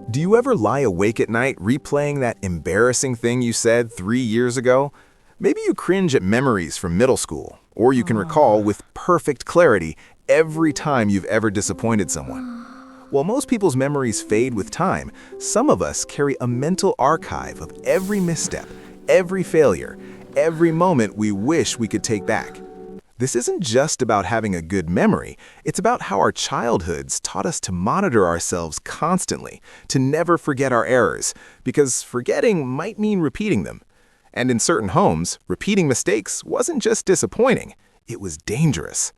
Do you ever lie awake at night replaying that embarrassing thing you said 3 years ago? Maybe you cringe at memories from middle school, or you can recall with perfect clarity every time you've ever disappointed someone. While most people's memories fade with time, some of us carry a mental archive of every misstep, every failure, every moment we wish we could take back. This isn't just about having a good memory, it's about how our childhoods taught us to monitor ourselves constantly, to never forget our errors, because forgetting might mean repeating them. And in certain homes, repeating mistakes wasn't just disappointing, it was dangerous.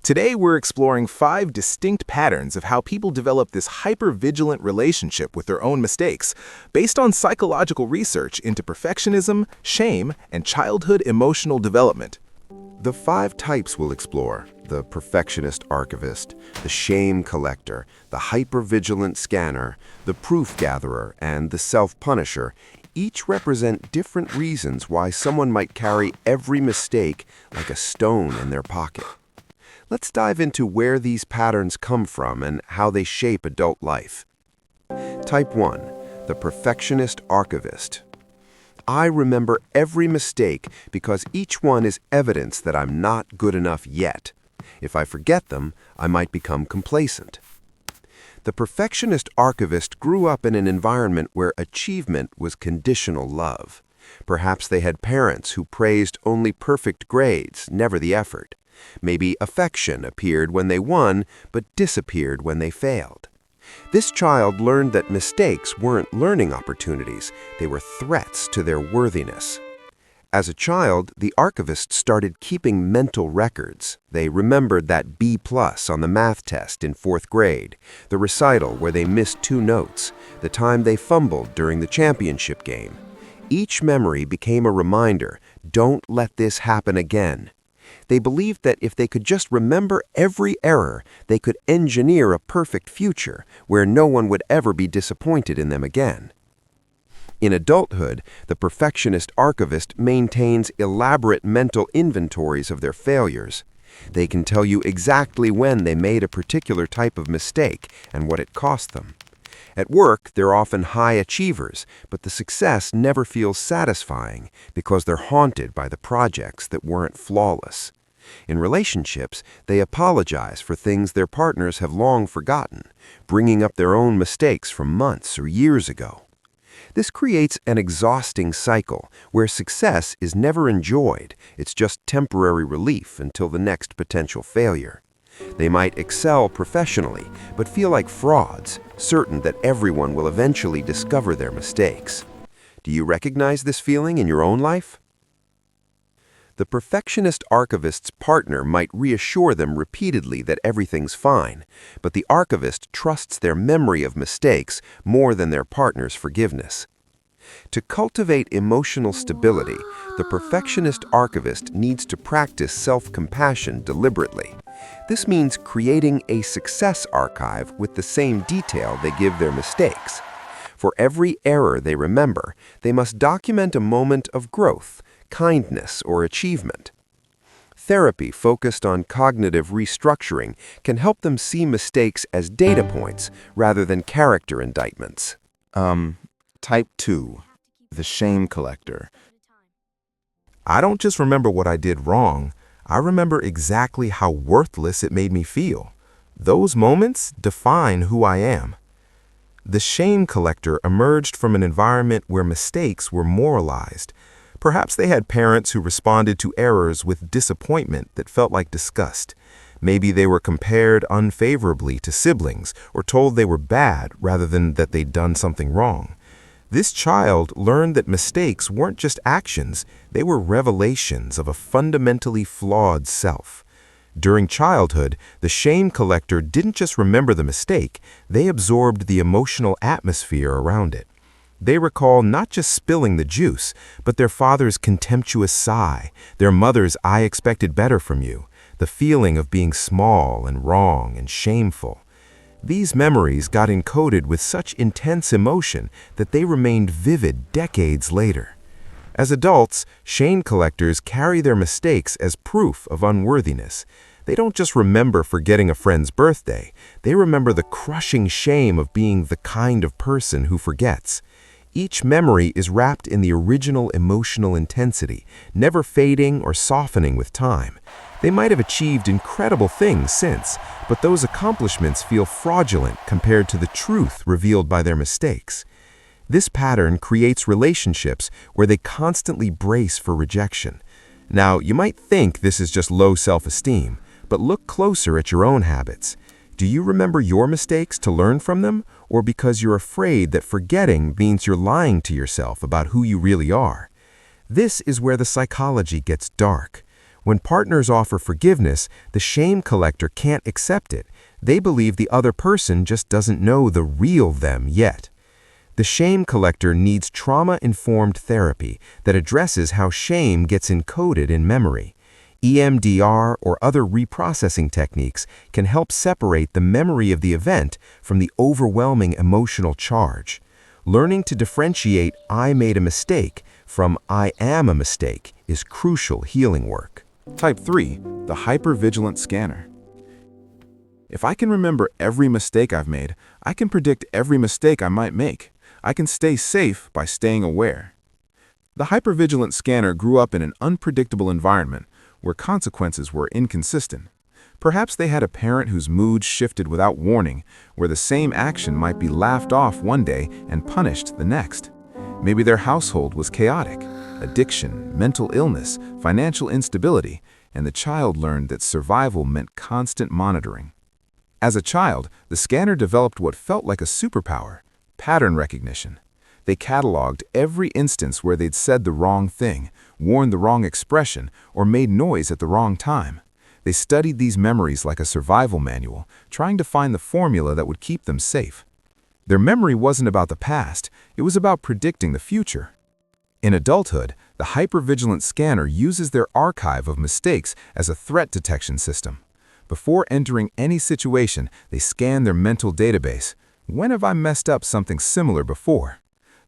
Today, we're exploring 5 distinct patterns of how people develop this hyper-vigilant relationship with their own mistakes, based on psychological research into perfectionism, shame, and childhood emotional development. The 5 types we'll explore, the perfectionist archivist, the shame collector, the hyper-vigilant scanner, the proof gatherer, and the self-punisher, each represent different reasons why someone might carry every mistake like a stone in their pocket. Let's dive into where these patterns come from and how they shape adult life. Type 1, the perfectionist archivist. I remember every mistake because each one is evidence that I'm not good enough yet. If I forget them, I might become complacent. The perfectionist archivist grew up in an environment where achievement was conditional love. Perhaps they had parents who praised only perfect grades, never the effort. Maybe affection appeared when they won, but disappeared when they failed. This child learned that mistakes weren't learning opportunities, they were threats to their worthiness. As a child, the archivist started keeping mental records. They remembered that B+ on the math test in 4th grade, the recital where they missed 2 notes, the time they fumbled during the championship game. Each memory became a reminder, don't let this happen again. They believed that if they could just remember every error, they could engineer a perfect future where no one would ever be disappointed in them again. In adulthood, the perfectionist archivist maintains elaborate mental inventories of their failures. They can tell you exactly when they made a particular type of mistake and what it cost them. At work, they're often high achievers, but the success never feels satisfying because they're haunted by the projects that weren't flawless. In relationships, they apologize for things their partners have long forgotten, bringing up their own mistakes from months or years ago. This creates an exhausting cycle where success is never enjoyed, it's just temporary relief until the next potential failure. They might excel professionally, but feel like frauds, certain that everyone will eventually discover their mistakes. Do you recognize this feeling in your own life? The perfectionist archivist's partner might reassure them repeatedly that everything's fine, but the archivist trusts their memory of mistakes more than their partner's forgiveness. To cultivate emotional stability, the perfectionist archivist needs to practice self-compassion deliberately. This means creating a success archive with the same detail they give their mistakes. For every error they remember, they must document a moment of growth, kindness, or achievement. Therapy focused on cognitive restructuring can help them see mistakes as data points rather than character indictments. Type 2, the shame collector. I don't just remember what I did wrong, I remember exactly how worthless it made me feel. Those moments define who I am. The shame collector emerged from an environment where mistakes were moralized. Perhaps they had parents who responded to errors with disappointment that felt like disgust. Maybe they were compared unfavorably to siblings or told they were bad rather than that they'd done something wrong. This child learned that mistakes weren't just actions, they were revelations of a fundamentally flawed self. During childhood, the shame collector didn't just remember the mistake, they absorbed the emotional atmosphere around it. They recall not just spilling the juice, but their father's contemptuous sigh, their mother's "I expected better from you," the feeling of being small and wrong and shameful. These memories got encoded with such intense emotion that they remained vivid decades later. As adults, shame collectors carry their mistakes as proof of unworthiness. They don't just remember forgetting a friend's birthday, they remember the crushing shame of being the kind of person who forgets. Each memory is wrapped in the original emotional intensity, never fading or softening with time. They might have achieved incredible things since, but those accomplishments feel fraudulent compared to the truth revealed by their mistakes. This pattern creates relationships where they constantly brace for rejection. Now, you might think this is just low self-esteem, but look closer at your own habits. Do you remember your mistakes to learn from them, or because you're afraid that forgetting means you're lying to yourself about who you really are? This is where the psychology gets dark. When partners offer forgiveness, the shame collector can't accept it. They believe the other person just doesn't know the real them yet. The shame collector needs trauma-informed therapy that addresses how shame gets encoded in memory. EMDR or other reprocessing techniques can help separate the memory of the event from the overwhelming emotional charge. Learning to differentiate "I made a mistake" from "I am a mistake" is crucial healing work. Type 3, the hyper-vigilant scanner. If I can remember every mistake I've made, I can predict every mistake I might make. I can stay safe by staying aware. The hyper-vigilant scanner grew up in an unpredictable environment where consequences were inconsistent. Perhaps they had a parent whose mood shifted without warning, where the same action might be laughed off one day and punished the next. Maybe their household was chaotic. Addiction, mental illness, financial instability, and the child learned that survival meant constant monitoring. As a child, the scanner developed what felt like a superpower: pattern recognition. They cataloged every instance where they'd said the wrong thing, worn the wrong expression, or made noise at the wrong time. They studied these memories like a survival manual, trying to find the formula that would keep them safe. Their memory wasn't about the past, it was about predicting the future. In adulthood, the hypervigilant scanner uses their archive of mistakes as a threat detection system. Before entering any situation, they scan their mental database. When have I messed up something similar before?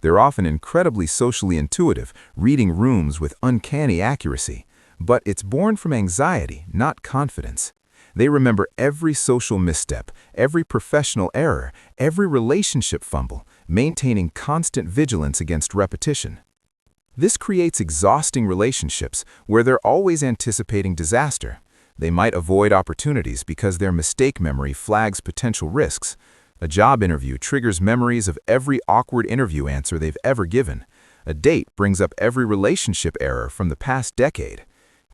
They're often incredibly socially intuitive, reading rooms with uncanny accuracy. But it's born from anxiety, not confidence. They remember every social misstep, every professional error, every relationship fumble, maintaining constant vigilance against repetition. This creates exhausting relationships where they're always anticipating disaster. They might avoid opportunities because their mistake memory flags potential risks. A job interview triggers memories of every awkward interview answer they've ever given. A date brings up every relationship error from the past decade.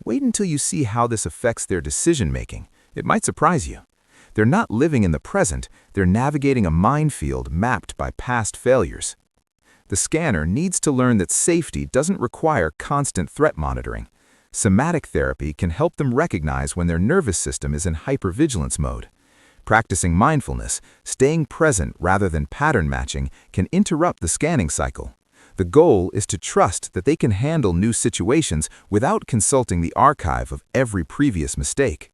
Wait until you see how this affects their decision-making. It might surprise you. They're not living in the present, they're navigating a minefield mapped by past failures. The scanner needs to learn that safety doesn't require constant threat monitoring. Somatic therapy can help them recognize when their nervous system is in hypervigilance mode. Practicing mindfulness, staying present rather than pattern matching, can interrupt the scanning cycle. The goal is to trust that they can handle new situations without consulting the archive of every previous mistake.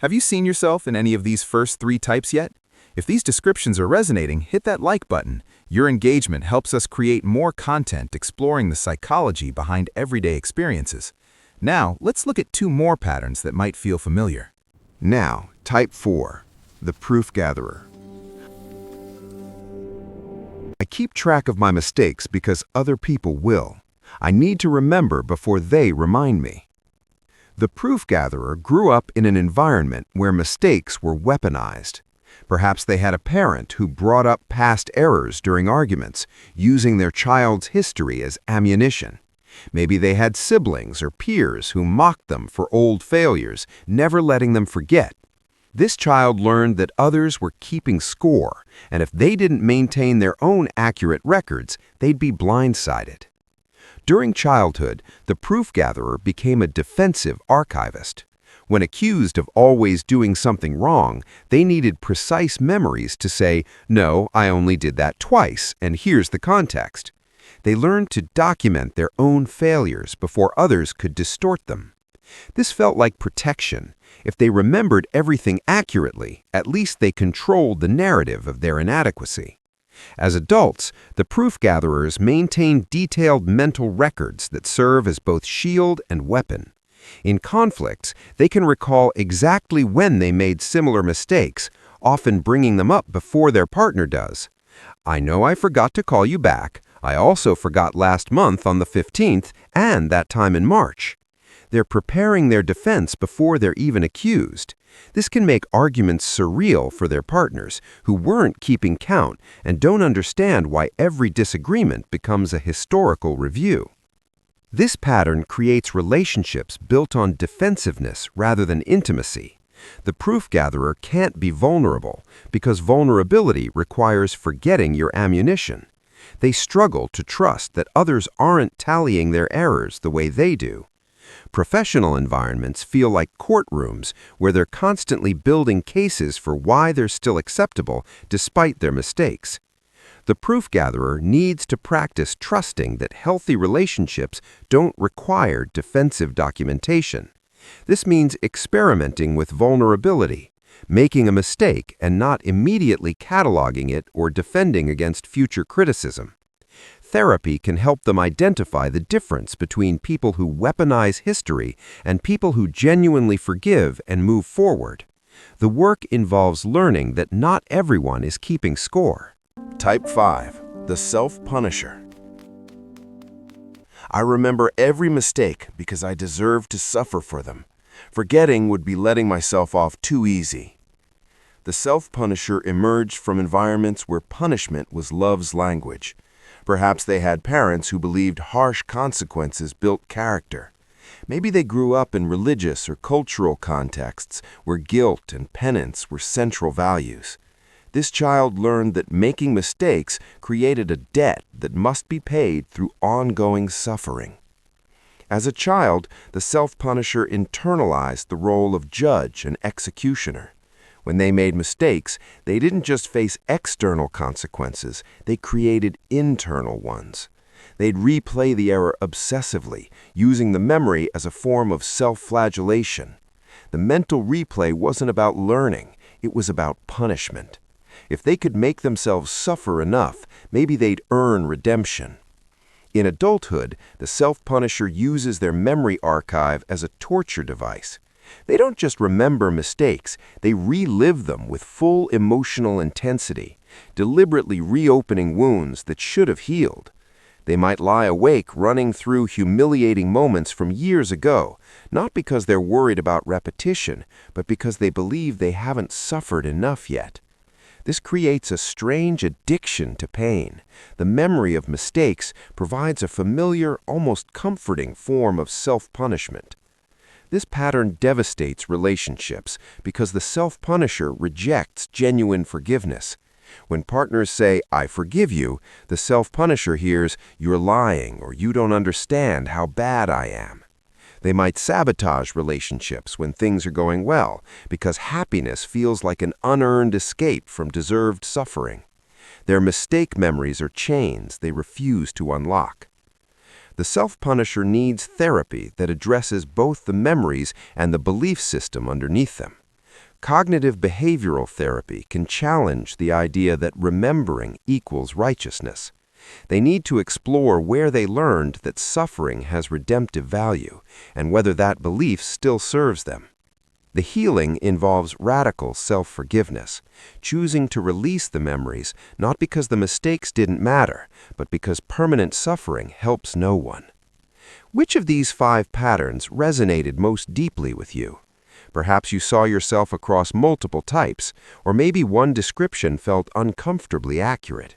Have you seen yourself in any of these first 3 types yet? If these descriptions are resonating, hit that like button. Your engagement helps us create more content exploring the psychology behind everyday experiences. Now, let's look at 2 more patterns that might feel familiar. Now, Type 4, the proof gatherer. I keep track of my mistakes because other people will. I need to remember before they remind me. The proof gatherer grew up in an environment where mistakes were weaponized. Perhaps they had a parent who brought up past errors during arguments, using their child's history as ammunition. Maybe they had siblings or peers who mocked them for old failures, never letting them forget. This child learned that others were keeping score, and if they didn't maintain their own accurate records, they'd be blindsided. During childhood, the proof gatherer became a defensive archivist. When accused of always doing something wrong, they needed precise memories to say, "No, I only did that twice, and here's the context." They learned to document their own failures before others could distort them. This felt like protection. If they remembered everything accurately, at least they controlled the narrative of their inadequacy. As adults, the proof gatherers maintain detailed mental records that serve as both shield and weapon. In conflicts, they can recall exactly when they made similar mistakes, often bringing them up before their partner does. I know I forgot to call you back. I also forgot last month on the 15th and that time in March. They're preparing their defense before they're even accused. This can make arguments surreal for their partners who weren't keeping count and don't understand why every disagreement becomes a historical review. This pattern creates relationships built on defensiveness rather than intimacy. The proof gatherer can't be vulnerable because vulnerability requires forgetting your ammunition. They struggle to trust that others aren't tallying their errors the way they do. Professional environments feel like courtrooms where they're constantly building cases for why they're still acceptable despite their mistakes. The proof gatherer needs to practice trusting that healthy relationships don't require defensive documentation. This means experimenting with vulnerability, making a mistake and not immediately cataloging it or defending against future criticism. Therapy can help them identify the difference between people who weaponize history and people who genuinely forgive and move forward. The work involves learning that not everyone is keeping score. Type 5. The self-punisher. I remember every mistake because I deserved to suffer for them. Forgetting would be letting myself off too easy. The self-punisher emerged from environments where punishment was love's language. Perhaps they had parents who believed harsh consequences built character. Maybe they grew up in religious or cultural contexts where guilt and penance were central values. This child learned that making mistakes created a debt that must be paid through ongoing suffering. As a child, the self-punisher internalized the role of judge and executioner. When they made mistakes, they didn't just face external consequences, they created internal ones. They'd replay the error obsessively, using the memory as a form of self-flagellation. The mental replay wasn't about learning, it was about punishment. If they could make themselves suffer enough, maybe they'd earn redemption. In adulthood, the self-punisher uses their memory archive as a torture device. They don't just remember mistakes, they relive them with full emotional intensity, deliberately reopening wounds that should have healed. They might lie awake running through humiliating moments from years ago, not because they're worried about repetition, but because they believe they haven't suffered enough yet. This creates a strange addiction to pain. The memory of mistakes provides a familiar, almost comforting form of self-punishment. This pattern devastates relationships because the self-punisher rejects genuine forgiveness. When partners say, "I forgive you," the self-punisher hears, "You're lying," or "You don't understand how bad I am." They might sabotage relationships when things are going well because happiness feels like an unearned escape from deserved suffering. Their mistake memories are chains they refuse to unlock. The self-punisher needs therapy that addresses both the memories and the belief system underneath them. Cognitive behavioral therapy can challenge the idea that remembering equals righteousness. They need to explore where they learned that suffering has redemptive value and whether that belief still serves them. The healing involves radical self-forgiveness, choosing to release the memories not because the mistakes didn't matter, but because permanent suffering helps no one. Which of these 5 patterns resonated most deeply with you? Perhaps you saw yourself across multiple types, or maybe one description felt uncomfortably accurate.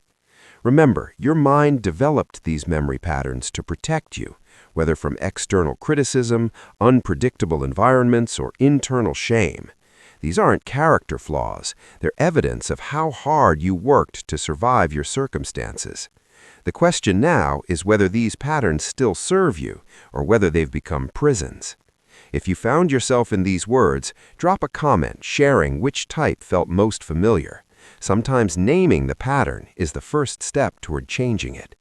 Remember, your mind developed these memory patterns to protect you, whether from external criticism, unpredictable environments, or internal shame. These aren't character flaws. They're evidence of how hard you worked to survive your circumstances. The question now is whether these patterns still serve you, or whether they've become prisons. If you found yourself in these words, drop a comment sharing which type felt most familiar. Sometimes naming the pattern is the first step toward changing it.